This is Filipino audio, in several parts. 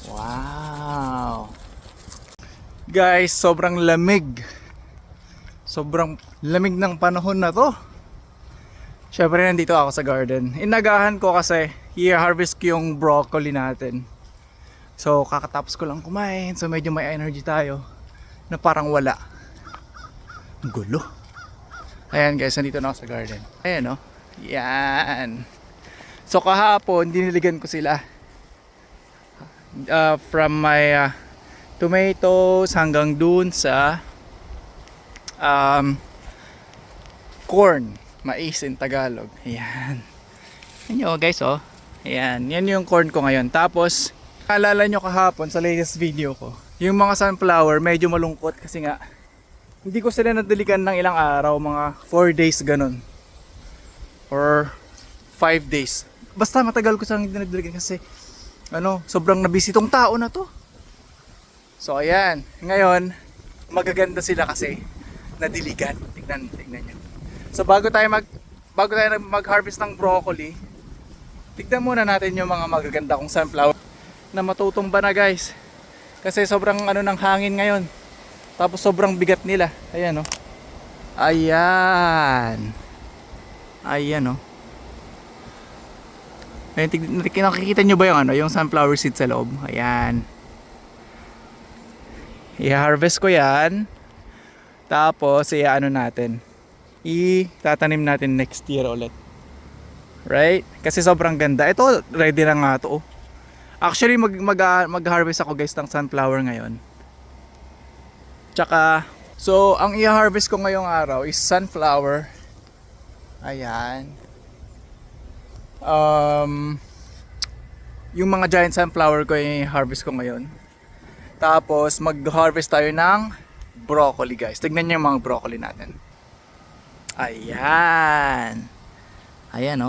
Wow. Guys, sobrang lamig. Sobrang lamig ng panahon na to. Syempre nandito ako sa garden. Inagahan ko kasi i-harvest ko yung broccoli natin. So kakatapos ko lang kumain. So medyo may energy tayo na parang wala. Ang gulo. Ayan guys, nandito na ako sa garden. Ayan o. Yan. So kahapon diniligan ko sila. From my tomatoes hanggang dun sa corn, mais in Tagalog. Ayan. Yan nyo guys oh. Ayan. Yan yung corn ko ngayon. Tapos naalala nyo kahapon sa latest video ko, yung mga sunflower medyo malungkot kasi nga hindi ko sila nadiligan ng ilang araw, mga 4 days ganun or 5 days. Basta matagal ko silang hindi nadiligan kasi sobrang nabisi tong tao na to. So ayan, ngayon magaganda sila kasi nadiligan. Tignan nyo. So bago tayo mag-harvest ng broccoli, tignan muna natin yung mga magaganda kong sunflower na matutumba na guys. Kasi sobrang ng hangin ngayon. Tapos sobrang bigat nila. Ayan Ayan. Ayan nakikita nyo ba yung sunflower seed sa loob? Ayan. I-harvest ko yan. Tapos natin. Itatanim natin next year ulit. Right? Kasi sobrang ganda. Ito ready na nga to. Actually mag-harvest ako guys ng sunflower ngayon. Tsaka so ang i-harvest ko ngayong araw is sunflower. Ayan. Yung mga giant sunflower ko yung harvest ko ngayon. Tapos mag-harvest tayo ng broccoli guys. Tignan niyo yung mga broccoli natin. Ayan. Ayan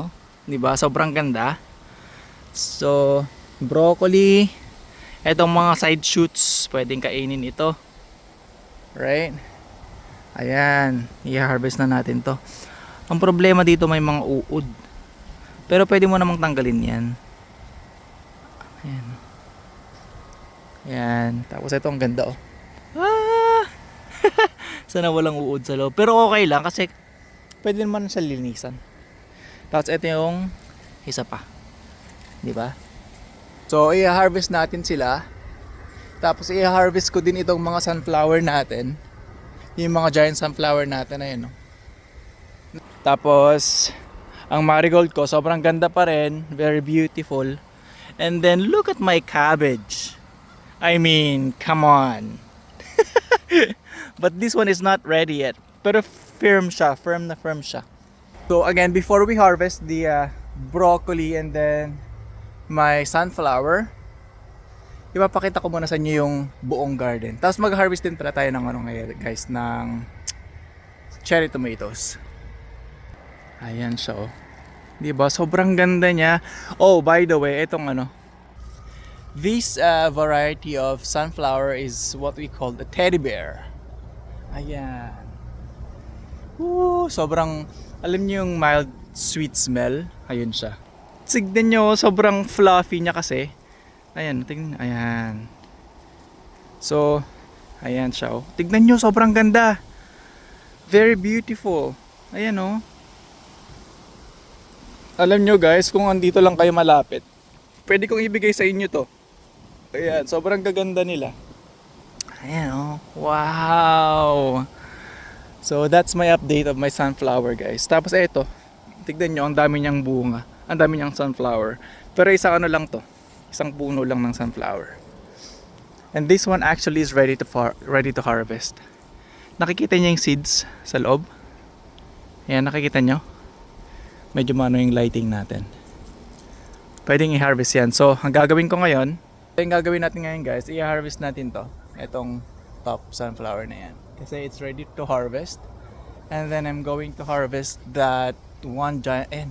diba? Sobrang ganda. So broccoli. Etong mga side shoots, pwedeng kainin ito. Right? Ayan. I-harvest na natin to. Ang problema dito may mga uod. Pero pwede mo namang tanggalin yan. Ayan. Ayan. Tapos ito ang ganda Sana walang uod sa loob. Pero okay lang kasi pwede naman sa linisan. Tapos ito yung isa pa. Diba? So i-harvest natin sila. Tapos i-harvest ko din itong mga sunflower natin. Yung mga giant sunflower natin. Ayan Tapos ang marigold ko sobrang ganda pa rin, very beautiful. And then look at my cabbage. I mean, come on. But this one is not ready yet. Pero firm na firm siya. So again, before we harvest the broccoli and then my sunflower, ipapakita ko muna sa inyo yung buong garden. Tapos mag-harvest din pala tayo ng ngayon guys, ng cherry tomatoes. Ayan siya Diba? Sobrang ganda niya. Oh, by the way, itong this variety of sunflower is what we call the teddy bear. Ayan. Sobrang, alam niyo yung mild sweet smell? Ayun siya. Tignan nyo, sobrang fluffy niya kasi. Ayan, tignan. Ayan. So, ayan siya Tignan nyo, sobrang ganda. Very beautiful. Ayan Alam nyo guys, kung andito lang kayo malapit, pwede kong ibigay sa inyo to. Ayan, sobrang gaganda nila. Ayan Wow! So that's my update of my sunflower guys. Tapos ito, tignan nyo, ang dami niyang bunga. Ang dami niyang sunflower. Pero isang lang to. Isang puno lang ng sunflower. And this one actually is ready to harvest. Nakikita niyo yung seeds sa loob? Ayan, nakikita nyo? Medyo yung lighting natin. Pwedeng i-harvest yan. So, ang gagawin ko ngayon, yung gagawin natin ngayon guys, i-harvest natin to. Itong top sunflower na yan. Kasi it's ready to harvest. And then I'm going to harvest that one giant,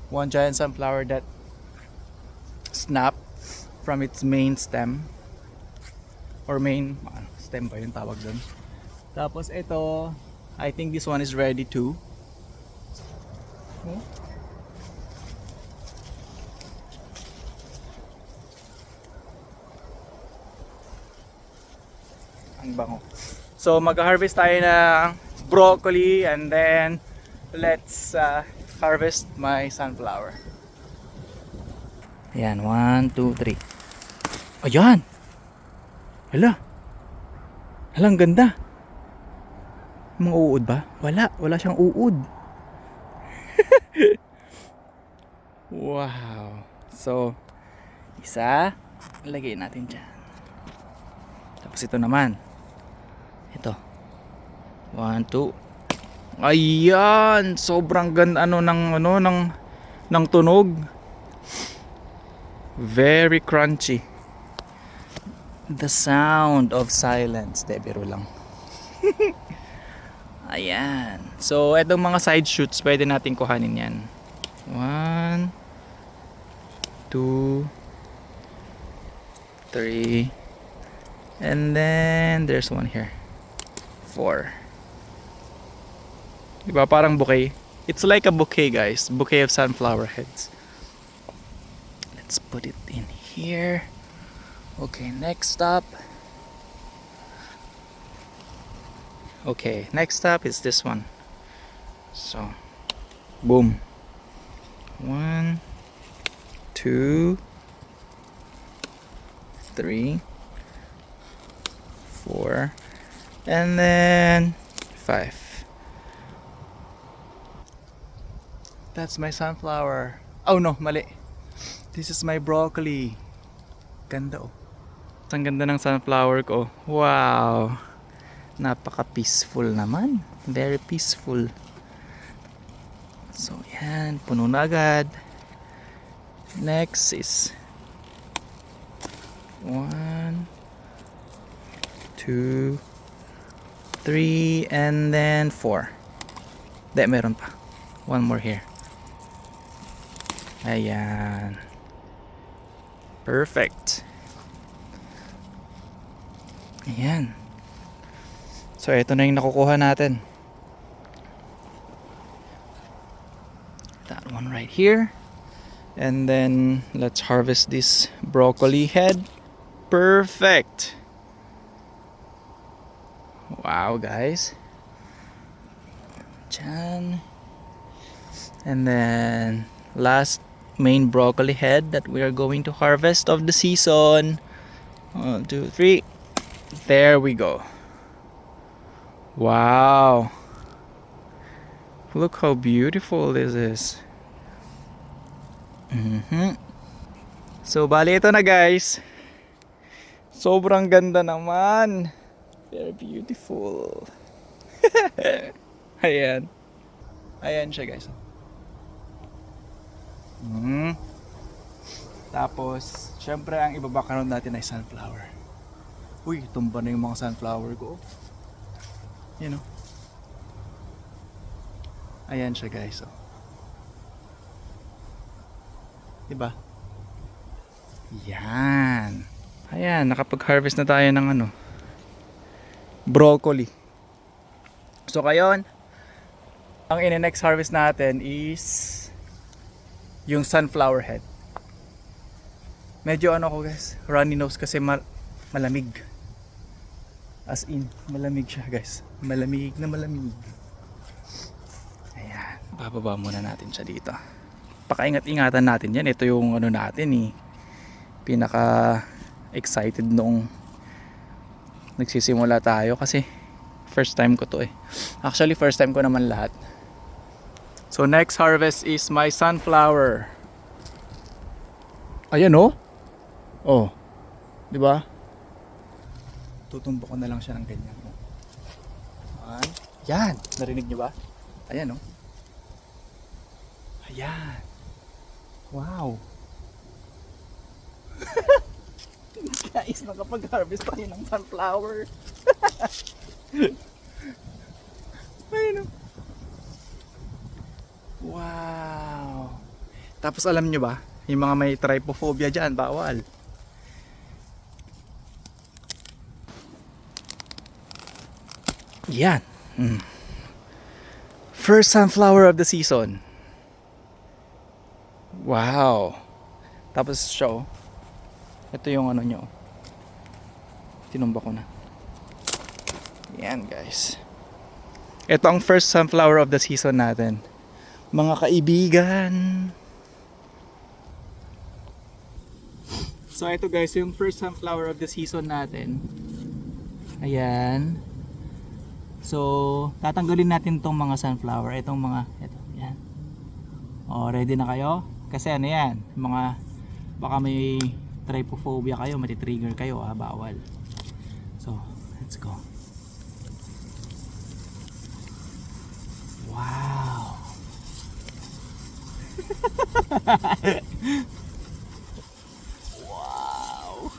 one giant sunflower that snapped from its main stem. Or main stem ba yung tawag dun. Tapos ito, I think this one is ready too. Ang bango. So mag-harvest tayo ng broccoli and then let's harvest my sunflower. Ayan, 1, 2, 3. Ayan! Hala! Hala, ang ganda! Mga uod ba? Wala siyang uod. Wow! So, isa, lagay natin dyan. Tapos ito naman. Ito. 1, 2. Ayan! Sobrang ganda ng tunog. Very crunchy. The sound of silence. Biro lang. Ayan. So, etong mga side shoots, pwede natin kuhanin yan. 1, 2, 3, and then there's one here. 4. Diba parang bouquet? It's like a bouquet, guys. Bouquet of sunflower heads. Let's put it in here. Okay, next stop. Okay, next stop is this one. So, boom. 1, 2, 3, 4, and then 5. That's my sunflower. Oh no, mali. This is my broccoli. Ganda oh. Ang ganda ng sunflower ko. Wow. Napaka-peaceful naman. Very peaceful. So yan, puno na agad. Next is 1, 2, 3, and then 4. Meron pa. One more here. Ayan. Perfect. Ayan. So ito na yung nakukuha natin. That one right here. And then let's harvest this broccoli head. Perfect. Wow, guys. Chan. And then last main broccoli head that we are going to harvest of the season. 1, 2, 3. There we go. Wow. Look how beautiful this is. So bali ito na, guys. Sobrang ganda naman. Very beautiful. Ayan. Ayan siya, guys. Tapos, syempre ang i-background natin ay sunflower. Uy, tumba na yung mga sunflower ko. You know. Ayan siya, guys. Oh. Diba? Yan. Ayan, nakapag-harvest na tayo ng broccoli. So, ngayon, ang in-next harvest natin is yung sunflower head. Medyo ko, guys, runny nose kasi malamig. As in, malamig siya, guys. Malamig na malamig. Ayan, bababa muna natin siya dito. Pakaingat-ingatan natin yan. Ito yung natin pinaka excited noong nagsisimula tayo kasi first time ko to Actually, first time ko naman lahat. So next harvest is my sunflower. Ayan oh. Oh. 'Di ba? Tutumbo ko na lang siya ng ganyan. Yan, narinig niyo ba? Ayan oh. Ayan. Wow. Guys, nakapag-harvest tayo ng sunflower. Ayun oh. Wow. Tapos alam nyo ba, yung mga may trypophobia dyan, bawal. Yan. First sunflower of the season. Wow. Tapos siya oh. Ito yung ano nyo. Tinumba ko na. Yan guys. Ito ang first sunflower of the season natin. Mga kaibigan. So ito guys, yung first sunflower of the season natin. Ayan. So tatanggalin natin tong mga sunflower. Itong mga, ito, yan. O, ready na kayo? Kasi ano yan, mga, baka may trypophobia kayo, matitrigger kayo, bawal. So, let's go. Wow. Wow.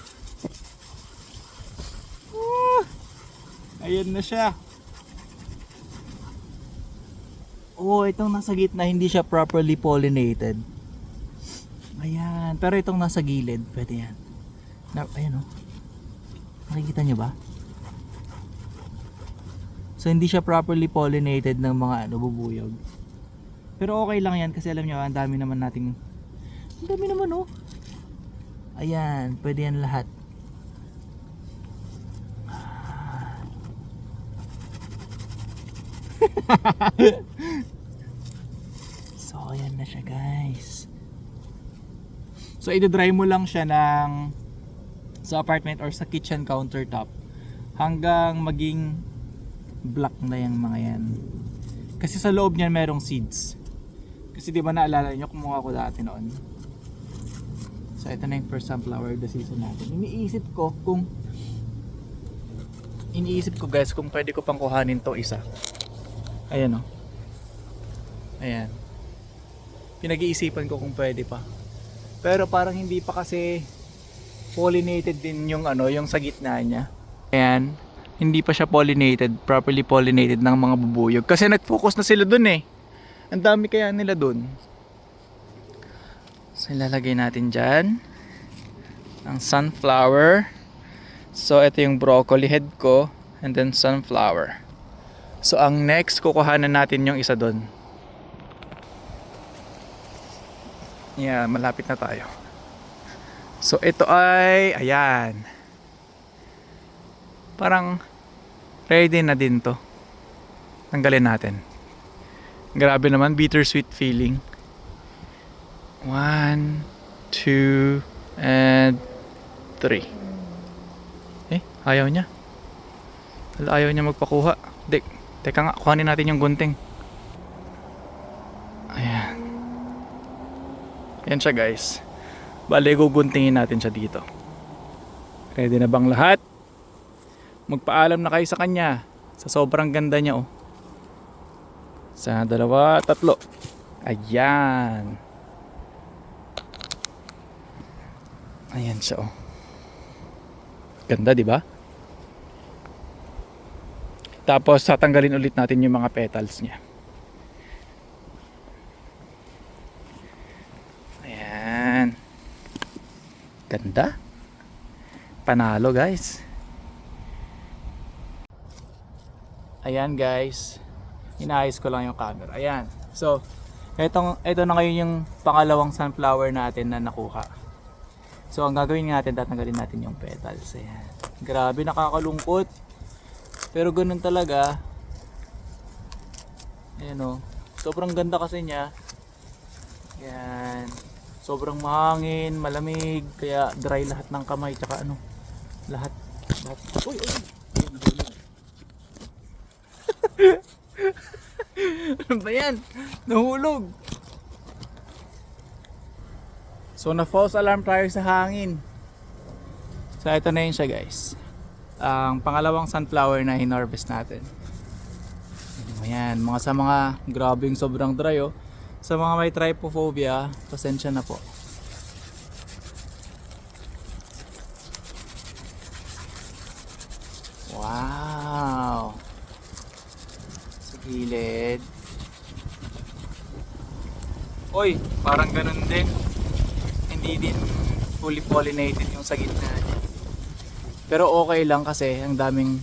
Ayan na siya. Oh, itong nasa gitna hindi siya properly pollinated. Ayan, pero itong nasa gilid, pwede yan. Ayan oh. Nakikita nyo ba? So hindi siya properly pollinated ng mga bubuyog. Pero okay lang yan kasi alam nyo, ang dami naman nating, ang dami naman oh. Ayan, pwede yan lahat. So ayan na siya guys. So i-dry mo lang siya ng sa apartment or sa kitchen countertop hanggang maging black na yung mga yan. Kasi sa loob niyan merong seeds. Kasi di ba naalala niyo kumuha ko dati noon. So ito na yung first sunflower of the season natin. Iniisip ko guys kung pwede ko pang kuhanin to isa. Ayan oh. Ayan. Pinag-iisipan ko kung pwede pa. Pero parang hindi pa kasi pollinated din yung ano, yung sa gitna niya. Ayan. Hindi pa siya pollinated, properly pollinated ng mga bubuyog. Kasi nag-focus na sila dun eh. Ang dami kaya nila dun. So ilalagay natin dyan ang sunflower. So ito yung broccoli head ko. And then sunflower. So ang next, kukuhanan natin yung isa dun. Yeah, malapit na tayo. So ito ay, ayan. Parang ready na din to. Tanggalin natin. Grabe naman, bittersweet feeling. 1, 2, and 3. Ayaw niya. Ayaw niya magpakuha. Teka nga, kuhanin natin yung gunting. Ayan. Ayan siya guys. Bale, guguntingin natin siya dito. Ready na bang lahat? Magpaalam na kayo sa kanya. Sa sobrang ganda niya oh. Sa 2, 3. Ayan. Ayan siya oh. Ganda, di ba? Tapos tatanggalin ulit natin yung mga petals niya. Ayan. Ganda. Panalo guys. Ayan guys. Inaayos ko lang yung camera. Ayan. So, ito na ngayon yung pangalawang sunflower natin na nakuha. So, ang gagawin natin, tatanggalin natin yung petals. Ayan. Grabe, nakakalungkot. Pero ganun talaga. Ayan o. Sobrang ganda kasi niya. Ayan. Sobrang mahangin, malamig. Kaya dry lahat ng kamay. Tsaka ano. Lahat. Uy, uy. Ano ba yan? Nahulog. So na false alarm tayo sa hangin. So ito na yun siya guys. Ang pangalawang sunflower na hinarvest natin. Ayan, sa mga grabing sobrang dry oh. Sa mga may trypophobia, pasensya na po. Wow. Sa gilid. Oy, parang ganun din. Hindi din fully pollinated yung sa gitna niya. Pero okay lang kasi ang daming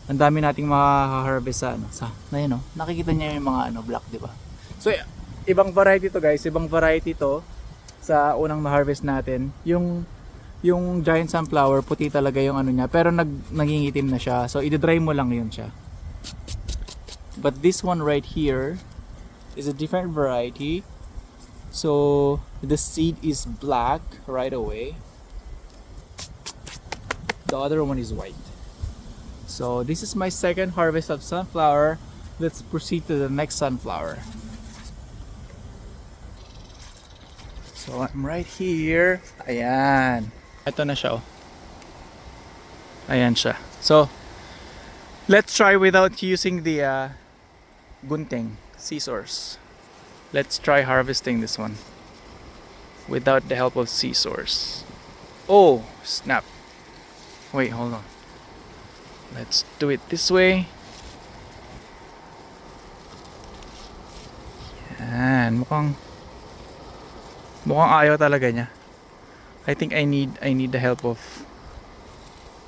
ang dami nating ma-harvest sa ano, na yun, no? Nakikita niyo yung mga ano, black, di ba? So, ibang variety to guys, ibang variety to sa unang na-harvest natin. Yung giant sunflower, puti talaga yung ano niya, pero nangingitim na siya. So, i-dry mo lang yun siya. But this one right here is a different variety. So, the seed is black right away. The other one is white. So, this is my second harvest of sunflower. Let's proceed to the next sunflower. So, I'm right here. Ayan. Ito na siya, oh. Ayan siya. So, let's try without using the gunting, scissors. Let's try harvesting this one without the help of scissors. Oh, snap. Wait, hold on. Let's do it this way. Yan, mukhang ayaw talaga niya. I think I need the help of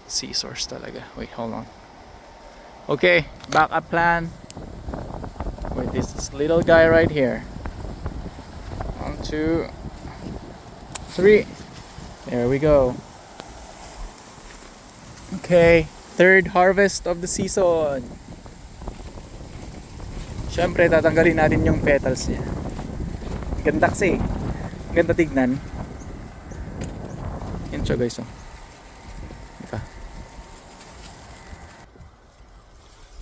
scissors talaga. Wait, hold on. Okay, backup plan with this little guy right here. 1, 2, 3. There we go. Okay, third harvest of the season. Syempre, tatanggalin natin yung petals niya. Ganda kasi. Ganda tignan. Yan siya guys, oh. Diba?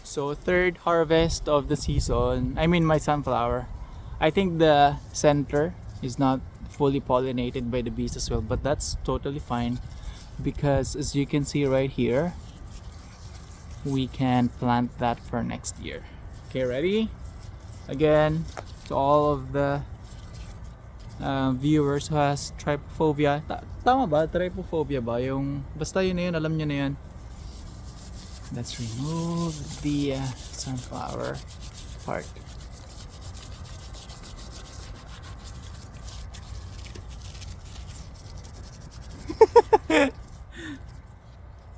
So, third harvest of the season. I mean my sunflower. I think the center is not fully pollinated by the bees as well, but that's totally fine because as you can see right here, we can plant that for next year. Okay, ready? Again, to all of the viewers who has trypophobia. Tama ba? Trypophobia ba? Yung, basta yun na yun, alam nyo na yun. Let's remove the sunflower part.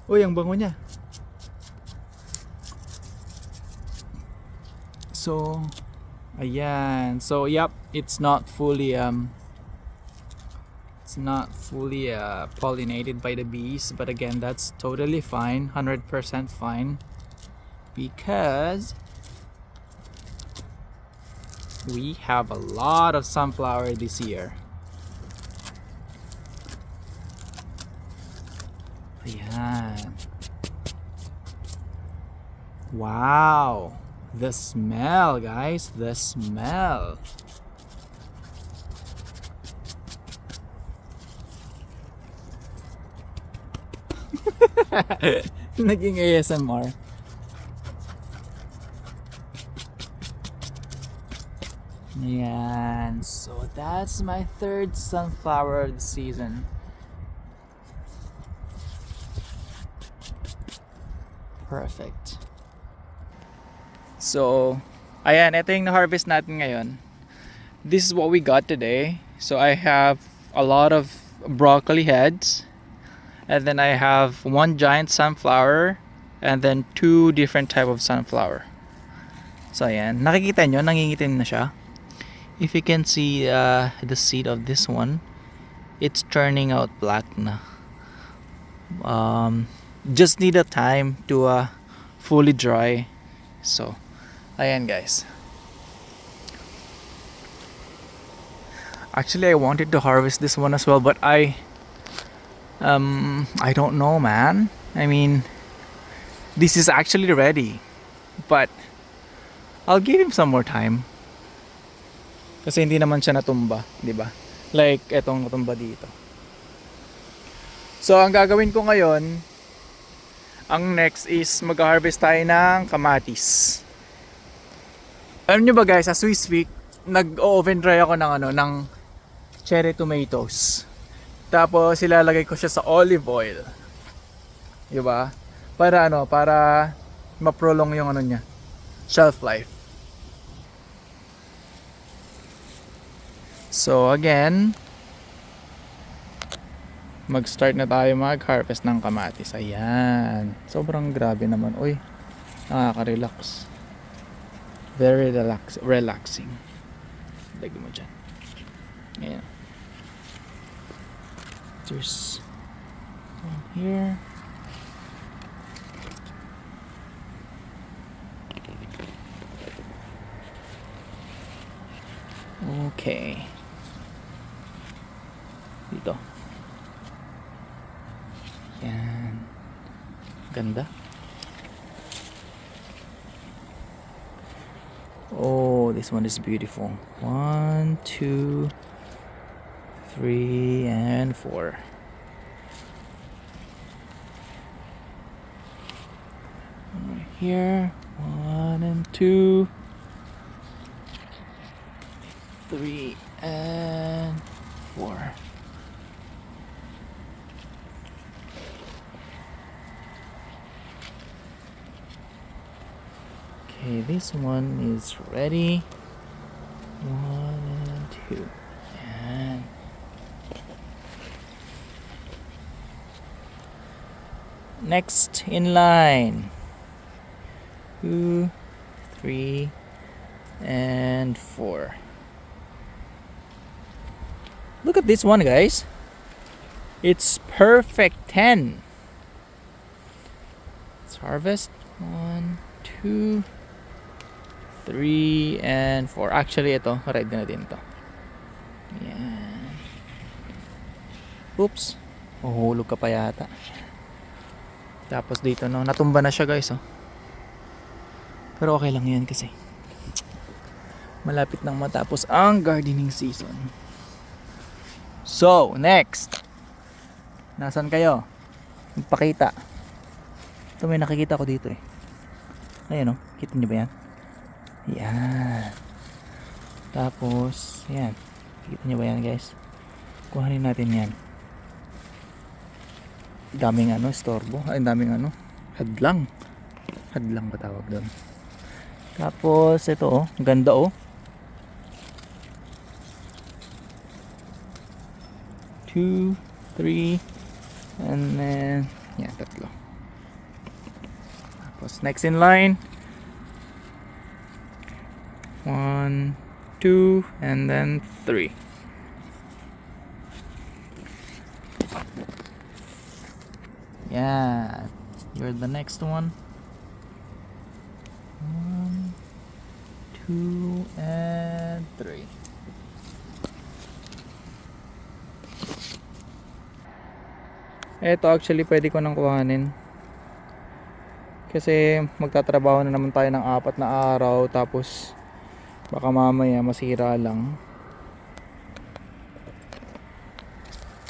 Uy, ang bango niya. So, ayan. So, yep, it's not fully pollinated by the bees, but again, that's totally fine, 100% fine, because we have a lot of sunflower this year. Ayan. Wow, the smell, guys, the smell. Naging ASMR. Ayan. So that's my third sunflower of the season. Perfect. So, ayan, ito yung na-harvest natin ngayon. This is what we got today. So I have a lot of broccoli heads. And then I have one giant sunflower and then 2 different type of sunflower. So ayan, nakikita nyo, nangingitim na siya. If you can see the seed of this one, it's turning out black na. Just need a time to fully dry. So, ayan guys. Actually, I wanted to harvest this one as well, but I don't know, man. I mean, this is actually ready, but I'll give him some more time. Kasi hindi naman siya natumba, di ba? Like etong natumba dito. So, ang gagawin ko ngayon, ang next is mag-harvest tayo ng kamatis. Alam nyo ba guys, as we speak, nag-oven dry ako ng cherry tomatoes. Tapos ilalagay ko siya sa olive oil. 'Di ba? Para ma-prolong yung niya, shelf life. So again, mag-start na tayo mag-harvest ng kamatis. Ayan. Sobrang grabe naman. Uy, Nakaka-relax. Very relaxing. Lagyan mo dyan. Ayan. There's one here. Okay. Dito. Yan. Ganda. Oh, this one is beautiful. 1, 2, 3, and 4. Right here. 1 and 2. 3 and 4. Okay, this one is ready. 1 and 2. And next in line. 2, 3, and 4. Look at this one, guys. It's perfect 10. Let's harvest. 1, 2, 3, and 4. Actually, ito, ready na din ito. Ayan. Oops. Huhulog ka pa yata. Tapos dito, no, natumba na siya, guys, oh. Pero okay lang yan kasi malapit nang matapos ang gardening season. So, next. Nasaan kayo? Magpakita. Ito, may nakikita ko dito eh. Ayan o, kita nyo ba yan? Yan. Tapos, yan. Kita nyo ba yan, guys? Kuhanin natin yan. Daming ano, storbo. Ay, daming ano, hadlang. Hadlang ba tawag doon? Tapos, ito oh, ganda oh. 2, 3, and then, yan, tatlo. Tapos, next in line. 1, 2, and then 3. Yeah, you're the next one. 1, 2, and 3. Ito actually pwede ko nang kuhanin. Kasi magtatrabaho na naman tayo ng 4 na araw. Tapos baka mamaya masira lang.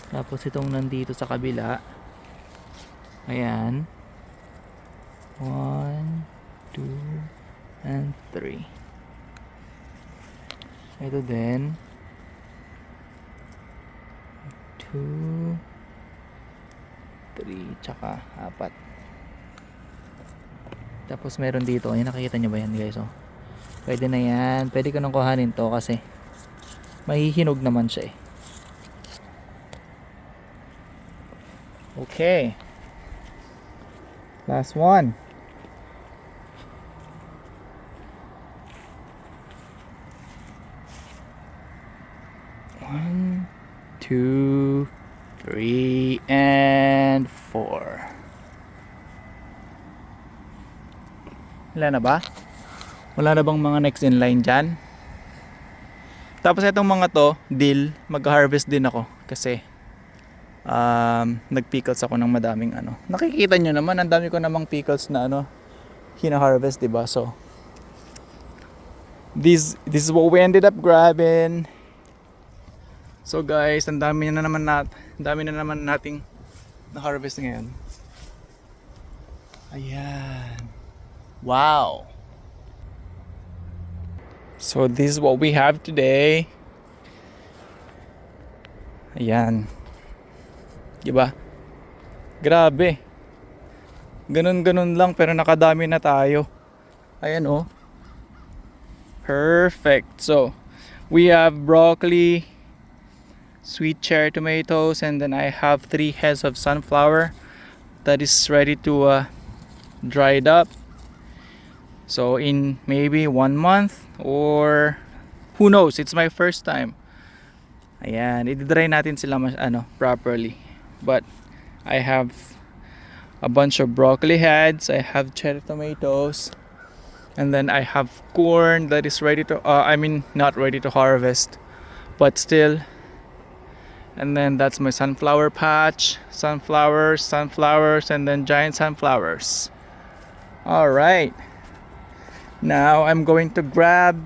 Tapos itong nandito sa kabila. Ayan. 1, 2, and 3. Ito din. 2, 3, tsaka 4. Tapos meron dito. Ayan, nakikita nyo ba yan, guys? Oh. Pwede na yan. Pwede ko nang kuhanin to kasi mahihinog naman siya eh. Okay. Last one. One, 2, 3, and 4. Wala na ba? Wala na bang mga next in line dyan? Tapos itong mga to, dill, mag-harvest din ako kasi nag-pickles ako ng madaming ano. Nakikita nyo naman, ang dami ko namang pickles na ano, hina-harvest, diba? So, this is what we ended up grabbing. So guys, ang dami na naman nating na-harvest ngayon. Ayan. Wow. So this is what we have today. Ayan. Diba? Grabe. Ganun-ganun lang pero nakadami na tayo. Ayan oh. Perfect. So, we have broccoli, sweet cherry tomatoes, and then I have 3 heads of sunflower that is ready to dry it up. So in maybe 1 month or who knows, it's my first time. Ayan, i-dry natin sila properly. But I have a bunch of broccoli heads, I have cherry tomatoes, and then I have corn that is ready to not ready to harvest, but still. And then that's my sunflower patch, sunflowers, and then giant sunflowers. All right, now I'm going to grab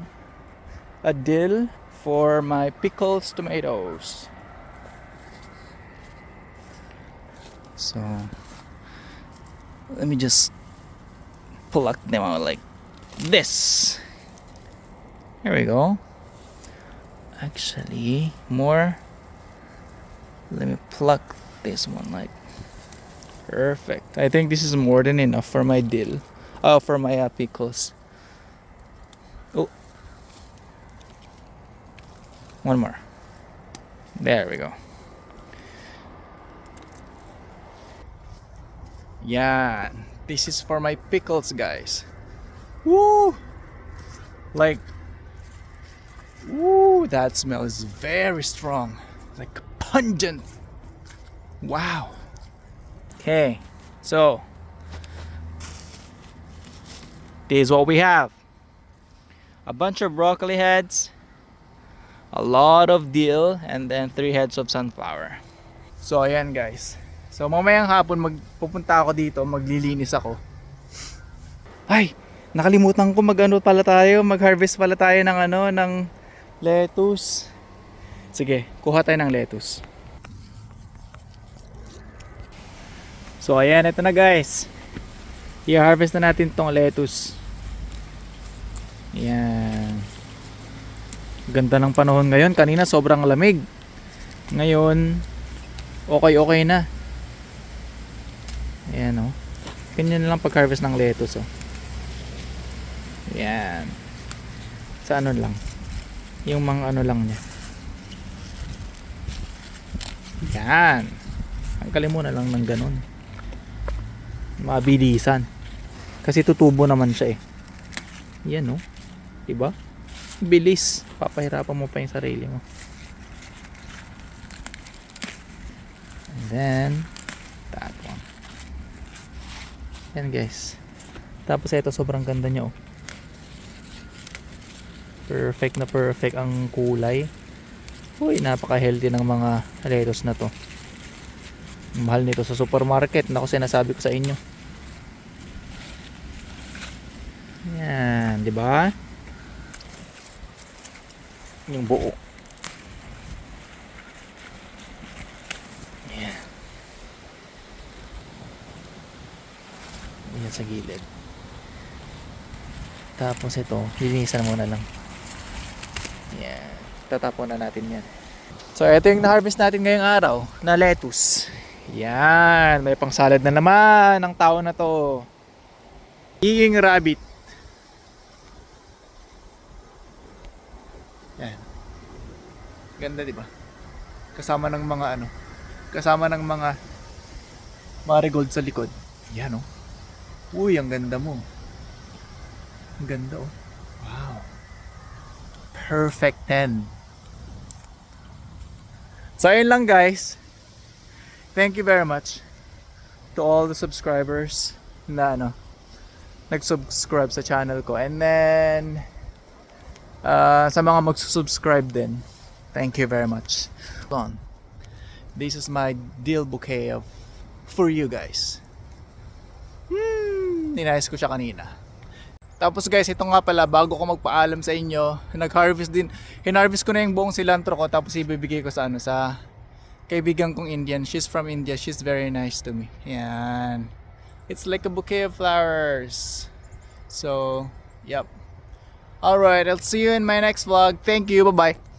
a dill for my pickles tomatoes. So let me just pluck them out like this. Here we go. Actually, more. Let me pluck this one like perfect. I think this is more than enough for my dill. For my pickles. Oh, one more. There we go. Yeah, this is for my pickles, guys. Woo! Like, woo! That smell is very strong, like pungent. Wow. Okay, so this is what we have: a bunch of broccoli heads, a lot of dill, and then 3 heads of sunflower. So ayan guys. So mamayang hapon magpupunta ako dito, maglilinis ako. Ay, nakalimutan ko mag-harvest pala tayo ng lettuce. Sige, kuha tayo ng lettuce. So ayan, ito na guys. I-harvest na natin tong lettuce. Ayan. Ganda ng panahon ngayon. Kanina sobrang lamig. Ngayon, okay na. Ayan o. Ganyan na lang pag-harvest ng lettuce o. Ayan. Sa ano lang. Yung mga ano lang niya. Ayan. Tanggalin mo na lang ng ganun. Mabilisan. Kasi tutubo naman siya eh. Ayan o. Diba? Bilis. Papahirapan mo pa yung sarili mo. And then that one. Yan guys. Tapos ito sobrang ganda niya oh. Perfect na perfect ang kulay. Uy, napaka healthy ng mga lettuce na to. Mahal nito sa supermarket. Naku, sinasabi ko sa inyo. Yan, di ba? Yung buo. Yan. Yan sa gilid. Tapos ito, linisan muna lang. Yan. Tatapon na natin yan. So ito yung na-harvest natin ngayong araw na lettuce. Yan. May pang salad na naman ng tao na to. Iging rabbit. Yan. Ganda diba? Kasama ng mga marigold sa likod. Yan oh. Uy, ang ganda mo. Ang ganda oh. Wow. Perfect 10. So ayun lang guys. Thank you very much to all the subscribers na nag-subscribe sa channel ko. And then sa mga mag-subscribe din, thank you very much. This is my dill bouquet for you guys. Ninayos ko siya kanina. Tapos guys, ito nga pala, bago ko magpaalam sa inyo, hinarvest ko na yung buong cilantro ko, tapos ibibigay ko sa kaibigan kong Indian. She's from India. She's very nice to me. Yan. It's like a bouquet of flowers. So, yep. Alright, I'll see you in my next vlog. Thank you. Bye-bye.